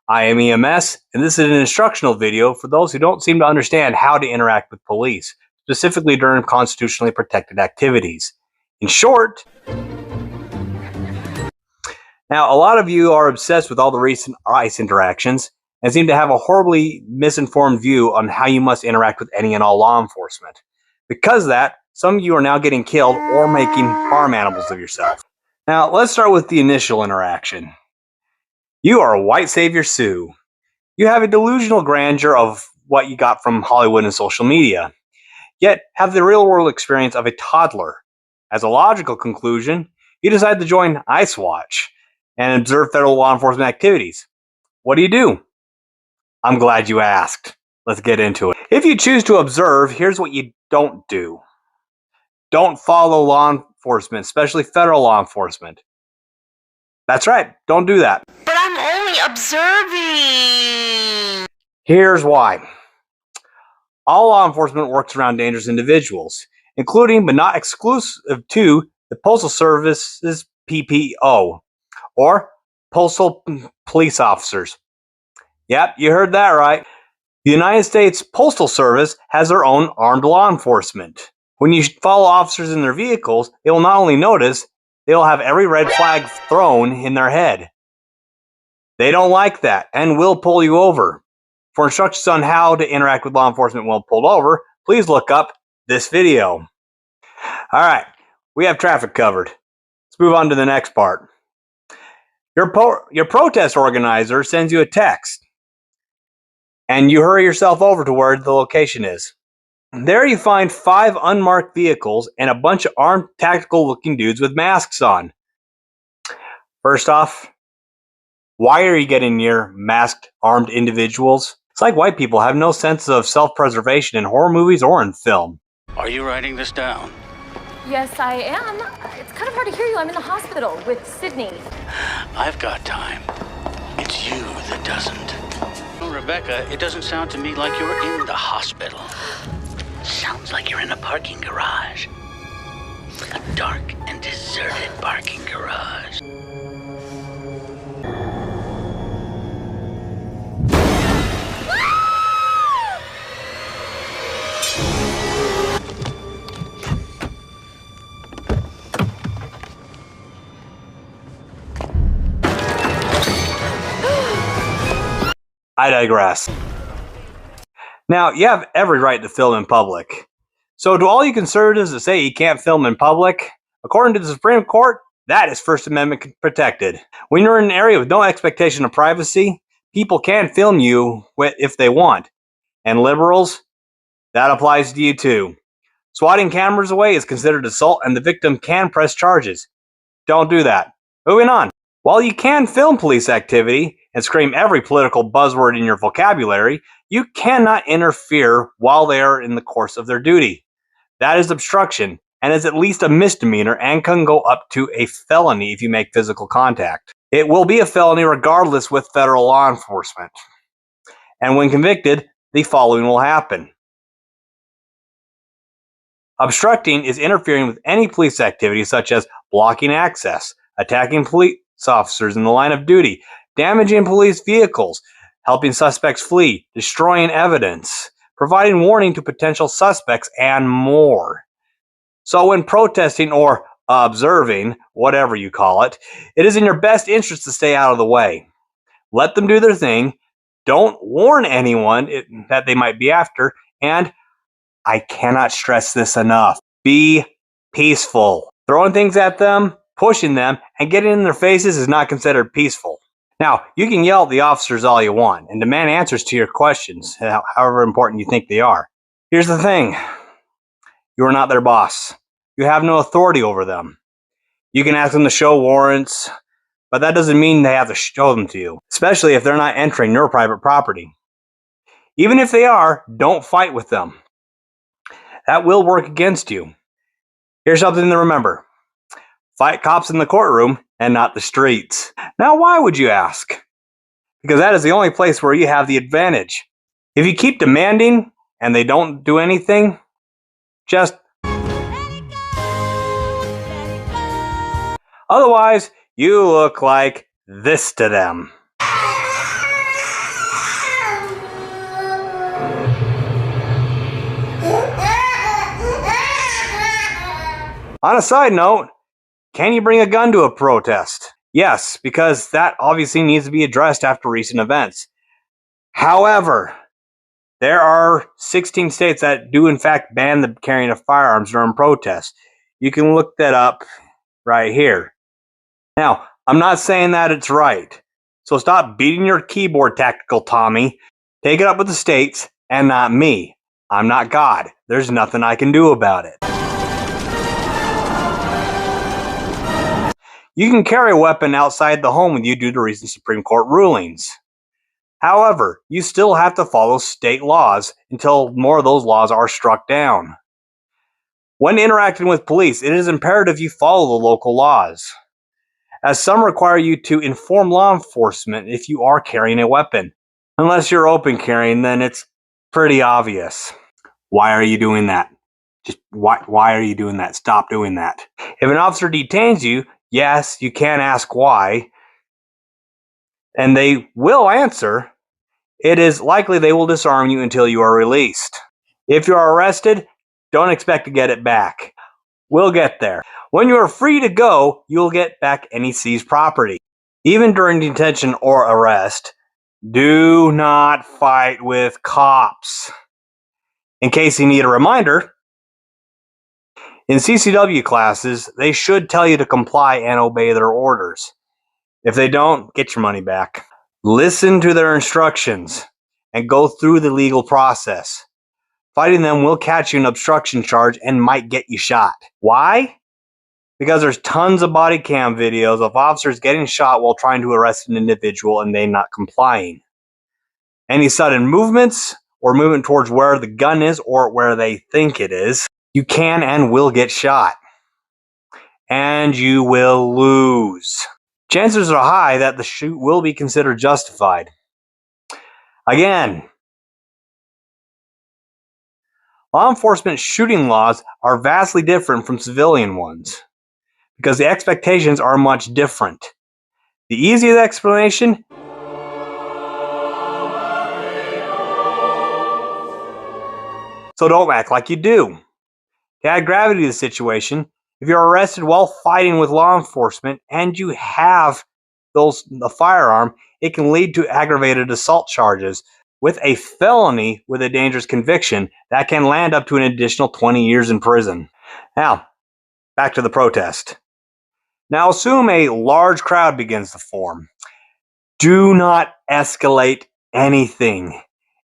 I am EMS, and this is an instructional video for those who don't seem to understand how to interact with police, specifically during constitutionally protected activities. In short, now a lot of you are obsessed with all the recent ICE interactions and seem to have a horribly misinformed view on how you must interact with any and all law enforcement. Because of that, some of you are now getting killed or making farm animals of yourself. Now, let's start with the initial interaction. You are a white savior Sue. You have a delusional grandeur of what you got from Hollywood and social media, yet have the real-world experience of a toddler. As a logical conclusion, you decide to join ICE Watch and observe federal law enforcement activities. What do? I'm glad you asked. Let's get into it. If you choose to observe, here's what you don't do. Don't follow law enforcement, especially federal law enforcement. That's right, don't do that. But I'm only observing. Here's why. All law enforcement works around dangerous individuals, including but not exclusive to the Postal Service's PPO, or Postal Police Officers. Yep, you heard that right. The United States Postal Service has their own armed law enforcement. When you follow officers in their vehicles, they will not only notice, they will have every red flag thrown in their head. They don't like that and will pull you over. For instructions on how to interact with law enforcement while pulled over, please look up this video. Alright, we have traffic covered. Let's move on to the next part. Your protest organizer sends you a text, and you hurry yourself over to where the location is. There you find 5 unmarked vehicles and a bunch of armed, tactical-looking dudes with masks on. First off, why are you getting near masked, armed individuals? It's like white people have no sense of self-preservation in horror movies or in film. Are you writing this down? Yes, I am. It's kind of hard to hear you. I'm in the hospital with Sydney. I've got time. It's you that doesn't. Well, Rebecca, it doesn't sound to me like you're in the hospital. Sounds like you're in a parking garage. A dark and deserted parking garage. I digress. Now, you have every right to film in public. So to all you conservatives that say you can't film in public, according to the Supreme Court, that is First Amendment protected. When you're in an area with no expectation of privacy, people can film you if they want. And liberals, that applies to you too. Swatting cameras away is considered assault and the victim can press charges. Don't do that. Moving on. While you can film police activity and scream every political buzzword in your vocabulary, you cannot interfere while they are in the course of their duty. That is obstruction and is at least a misdemeanor and can go up to a felony if you make physical contact. It will be a felony regardless with federal law enforcement. And when convicted, the following will happen. Obstructing is interfering with any police activity such as blocking access, attacking police officers in the line of duty, damaging police vehicles, helping suspects flee, destroying evidence, providing warning to potential suspects, and more. So when protesting or observing, whatever you call it, it is in your best interest to stay out of the way. Let them do their thing. Don't warn anyone that they might be after, and I cannot stress this enough. Be peaceful. Throwing things at them, pushing them, and getting in their faces is not considered peaceful. Now, you can yell at the officers all you want and demand answers to your questions, however important you think they are. Here's the thing. You are not their boss. You have no authority over them. You can ask them to show warrants, but that doesn't mean they have to show them to you, especially if they're not entering your private property. Even if they are, don't fight with them. That will work against you. Here's something to remember. Fight cops in the courtroom and not the streets. Now, why would you ask? Because that is the only place where you have the advantage. If you keep demanding and they don't do anything, just let it go, let it go. Otherwise, you look like this to them. On a side note, can you bring a gun to a protest? Yes, because that obviously needs to be addressed after recent events. However, there are 16 states that do in fact ban the carrying of firearms during protests. You can look that up right here. Now, I'm not saying that it's right. So stop beating your keyboard, Tactical Tommy. Take it up with the states and not me. I'm not God. There's nothing I can do about it. You can carry a weapon outside the home with you due to recent Supreme Court rulings. However, you still have to follow state laws until more of those laws are struck down. When interacting with police, it is imperative you follow the local laws, as some require you to inform law enforcement if you are carrying a weapon. Unless you're open carrying, then it's pretty obvious. Why are you doing that? Just why are you doing that? Stop doing that. If an officer detains you, yes, you can ask why, and they will answer. It is likely they will disarm you until you are released. If you are arrested, don't expect to get it back. We'll get there. When you are free to go, you'll get back any seized property. Even during detention or arrest, do not fight with cops. In case you need a reminder, in CCW classes, they should tell you to comply and obey their orders. If they don't, get your money back. Listen to their instructions and go through the legal process. Fighting them will catch you an obstruction charge and might get you shot. Why? Because there's tons of body cam videos of officers getting shot while trying to arrest an individual and they not complying. Any sudden movements or movement towards where the gun is or where they think it is, you can and will get shot. And you will lose. Chances are high that the shoot will be considered justified. Again, law enforcement shooting laws are vastly different from civilian ones because the expectations are much different. The easiest explanation? So don't act like you do. To add gravity to the situation, if you're arrested while fighting with law enforcement and you have the firearm, it can lead to aggravated assault charges with a felony with a dangerous conviction that can land up to an additional 20 years in prison. Now, back to the protest. Now assume a large crowd begins to form. Do not escalate anything.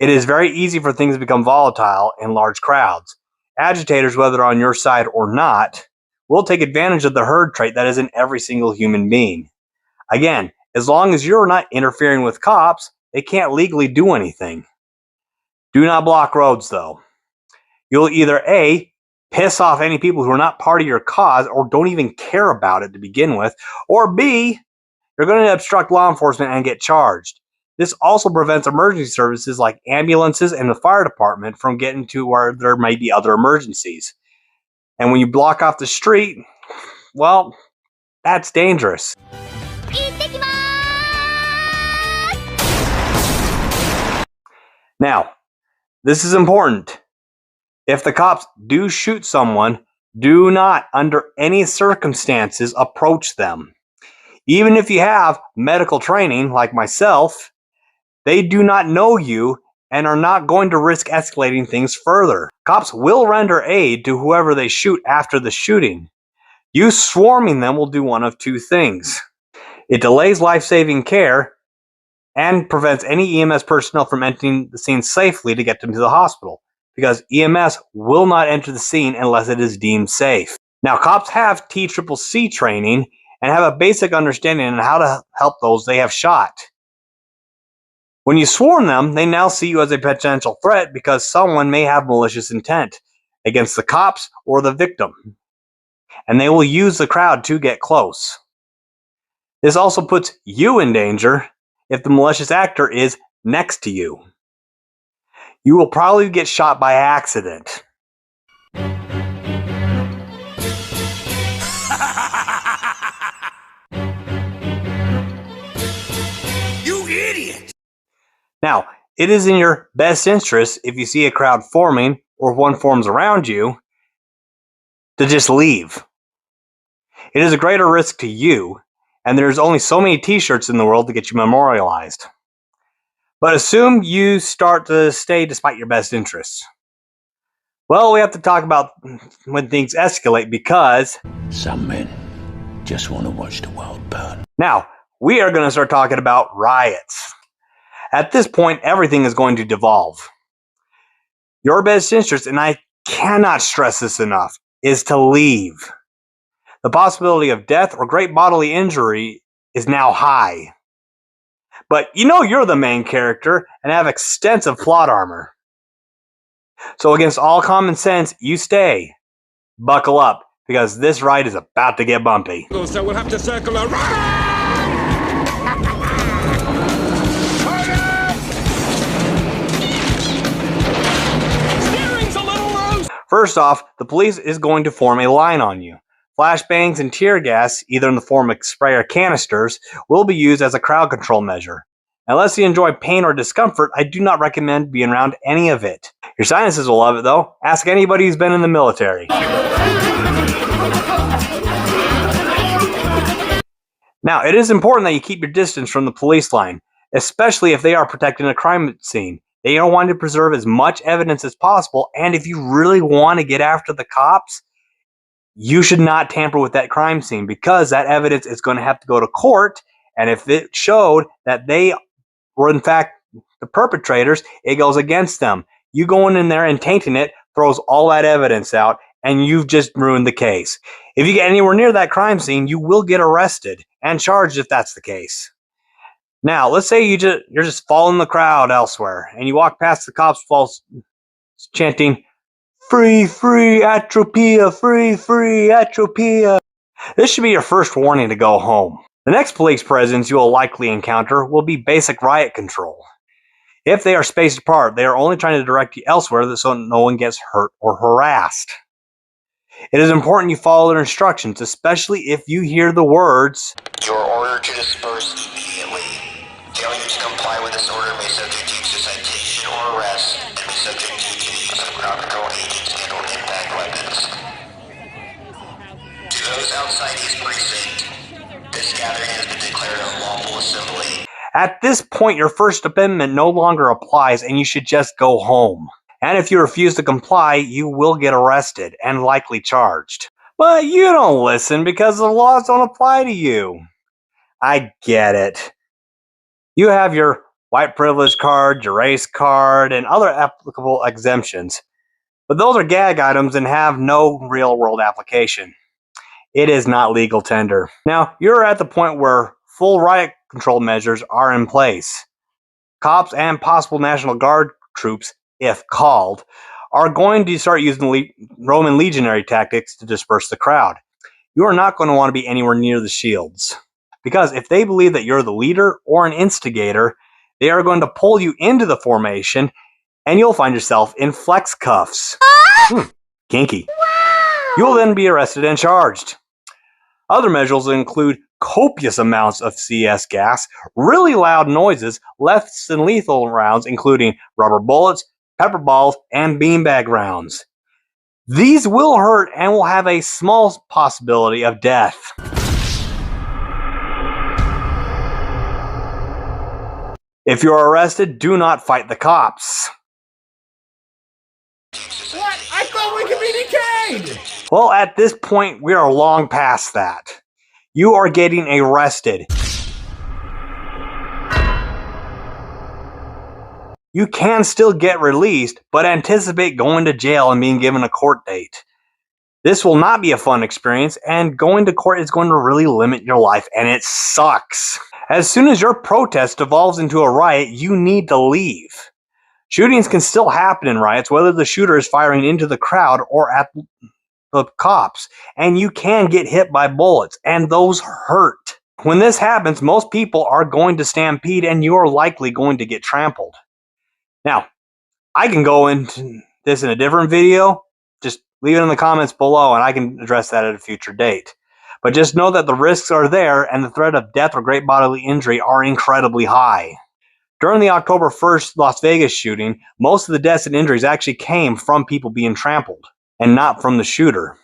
It is very easy for things to become volatile in large crowds. Agitators, whether on your side or not, will take advantage of the herd trait that is in every single human being. Again, as long as you're not interfering with cops, they can't legally do anything. Do not block roads, though. You'll either A, piss off any people who are not part of your cause or don't even care about it to begin with, or B, you're going to obstruct law enforcement and get charged. This also prevents emergency services like ambulances and the fire department from getting to where there may be other emergencies. And when you block off the street, well, that's dangerous. Now, this is important. If the cops do shoot someone, do not, under any circumstances, approach them. Even if you have medical training, like myself, they do not know you and are not going to risk escalating things further. Cops will render aid to whoever they shoot after the shooting. You swarming them will do one of two things. It delays life-saving care and prevents any EMS personnel from entering the scene safely to get them to the hospital, because EMS will not enter the scene unless it is deemed safe. Now, cops have TCCC training and have a basic understanding on how to help those they have shot. When you swarm them, they now see you as a potential threat because someone may have malicious intent against the cops or the victim, and they will use the crowd to get close. This also puts you in danger if the malicious actor is next to you. You will probably get shot by accident. You idiot! Now, it is in your best interest, if you see a crowd forming or if one forms around you, to just leave. It is a greater risk to you, and there's only so many t-shirts in the world to get you memorialized. But assume you start to stay despite your best interests. Well, we have to talk about when things escalate because some men just want to watch the world burn. Now, we are going to start talking about riots. At this point, everything is going to devolve. Your best interest, and I cannot stress this enough, is to leave. The possibility of death or great bodily injury is now high. But you know you're the main character and have extensive plot armor. So against all common sense, you stay. Buckle up, because this ride is about to get bumpy. So we'll have to circle around. Steering's a little loose. First off, the police is going to form a line on you. Flashbangs and tear gas, either in the form of spray or canisters, will be used as a crowd control measure. Unless you enjoy pain or discomfort, I do not recommend being around any of it. Your sinuses will love it though. Ask anybody who's been in the military. Now, it is important that you keep your distance from the police line, especially if they are protecting a crime scene. They are wanting to preserve as much evidence as possible, and if you really want to get after the cops, you should not tamper with that crime scene, because that evidence is going to have to go to court, and if it showed that they were in fact the perpetrators, it goes against them. You going in there and tainting it throws all that evidence out, and you've just ruined the case. If you get anywhere near that crime scene, you will get arrested and charged if that's the case. Now, let's say you're just following the crowd elsewhere, and you walk past the cops chanting, "Free, free, Atropia, free, free, Atropia." This should be your first warning to go home. The next police presence you will likely encounter will be basic riot control. If they are spaced apart, they are only trying to direct you elsewhere so no one gets hurt or harassed. It is important you follow their instructions, especially if you hear the words, "You are ordered to disperse immediately. Failure to comply with this order may subject you to citation or arrest and may subject you to the use of crowd control agents and or impact weapons. To those outside East Precinct, this gathering has been declared a lawful assembly." At this point, your First Amendment no longer applies and you should just go home. And if you refuse to comply, you will get arrested and likely charged. But you don't listen because the laws don't apply to you. I get it. You have your white privilege card, your race card, and other applicable exemptions. But those are gag items and have no real-world application. It is not legal tender. Now, you're at the point where full riot control measures are in place. Cops and possible National Guard troops, if called, are going to start using Roman legionary tactics to disperse the crowd. You are not going to want to be anywhere near the shields, because if they believe that you're the leader or an instigator, they are going to pull you into the formation and you'll find yourself in flex cuffs. Kinky. You will then be arrested and charged. Other measures include copious amounts of CS gas, really loud noises, less than lethal rounds, including rubber bullets, pepper balls, and beanbag rounds. These will hurt and will have a small possibility of death. If you are arrested, do not fight the cops. What? I thought we communicated! Well, at this point, we are long past that. You are getting arrested. You can still get released, but anticipate going to jail and being given a court date. This will not be a fun experience, and going to court is going to really limit your life, and it sucks. As soon as your protest evolves into a riot, you need to leave. Shootings can still happen in riots, whether the shooter is firing into the crowd or at the cops, and you can get hit by bullets, and those hurt. When this happens, most people are going to stampede, and you are likely going to get trampled. Now, I can go into this in a different video. Just leave it in the comments below, and I can address that at a future date. But just know that the risks are there, and the threat of death or great bodily injury are incredibly high. During the October 1st Las Vegas shooting, most of the deaths and injuries actually came from people being trampled, and not from the shooter.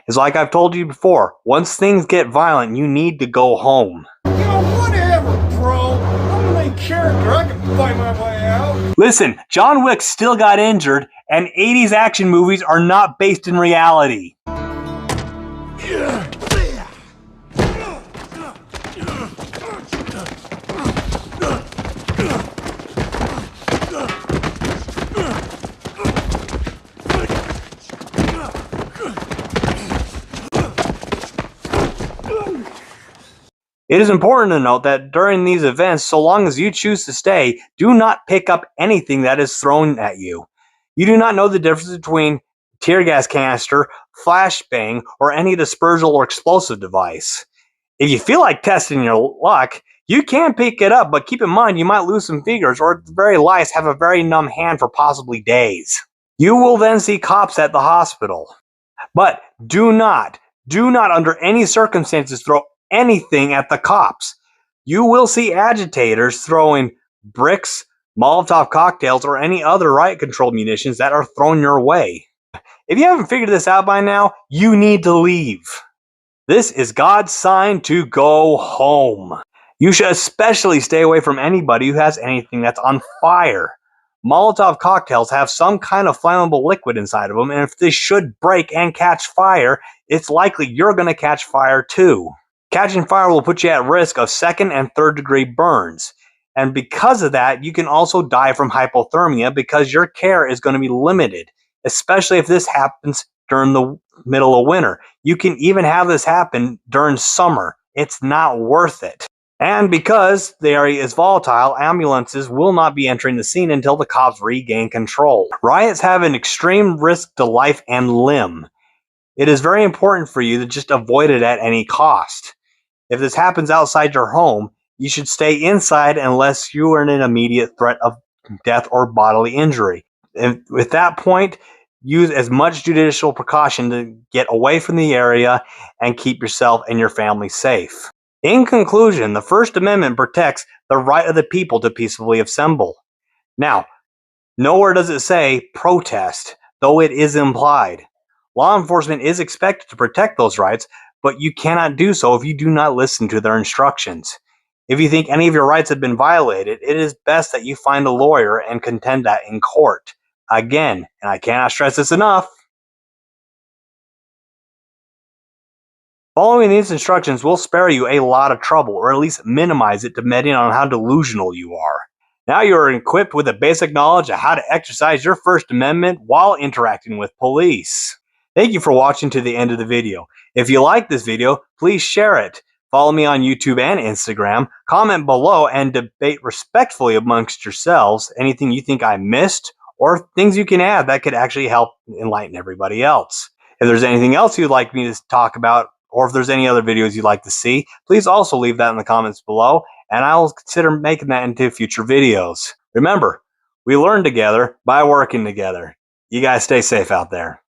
It's like I've told you before, once things get violent, you need to go home. You know, whatever, bro. I'm the main character. I can fight my way out. Listen, John Wick still got injured, and 80s action movies are not based in reality. It is important to note that during these events, so long as you choose to stay, do not pick up anything that is thrown at you. You do not know the difference between tear gas canister, flashbang, or any dispersal or explosive device. If you feel like testing your luck, you can pick it up, but keep in mind you might lose some fingers or at the very least have a very numb hand for possibly days. You will then see cops at the hospital. But do not under any circumstances throw anything at the cops. You will see agitators throwing bricks, Molotov cocktails, or any other riot control munitions that are thrown your way. If you haven't figured this out by now, you need to leave. This is God's sign to go home. You should especially stay away from anybody who has anything that's on fire. Molotov cocktails have some kind of flammable liquid inside of them, and if they should break and catch fire, it's likely you're going to catch fire too. Catching fire will put you at risk of second and third degree burns. And because of that, you can also die from hypothermia because your care is going to be limited, especially if this happens during the middle of winter. You can even have this happen during summer. It's not worth it. And because the area is volatile, ambulances will not be entering the scene until the cops regain control. Riots have an extreme risk to life and limb. It is very important for you to just avoid it at any cost. If this happens outside your home, you should stay inside unless you are in an immediate threat of death or bodily injury. And at that point, use as much judicial precaution to get away from the area and keep yourself and your family safe. In conclusion, the First Amendment protects the right of the people to peacefully assemble. Now, nowhere does it say protest, though it is implied. Law enforcement is expected to protect those rights, but you cannot do so if you do not listen to their instructions. If you think any of your rights have been violated, it is best that you find a lawyer and contend that in court. Again, and I cannot stress this enough, following these instructions will spare you a lot of trouble, or at least minimize it depending on how delusional you are. Now you are equipped with a basic knowledge of how to exercise your First Amendment while interacting with police. Thank you for watching to the end of the video. If you like this video, please share it. Follow me on YouTube and Instagram. Comment below and debate respectfully amongst yourselves anything you think I missed or things you can add that could actually help enlighten everybody else. If there's anything else you'd like me to talk about, or if there's any other videos you'd like to see, please also leave that in the comments below, and I'll consider making that into future videos. Remember, we learn together by working together. You guys stay safe out there.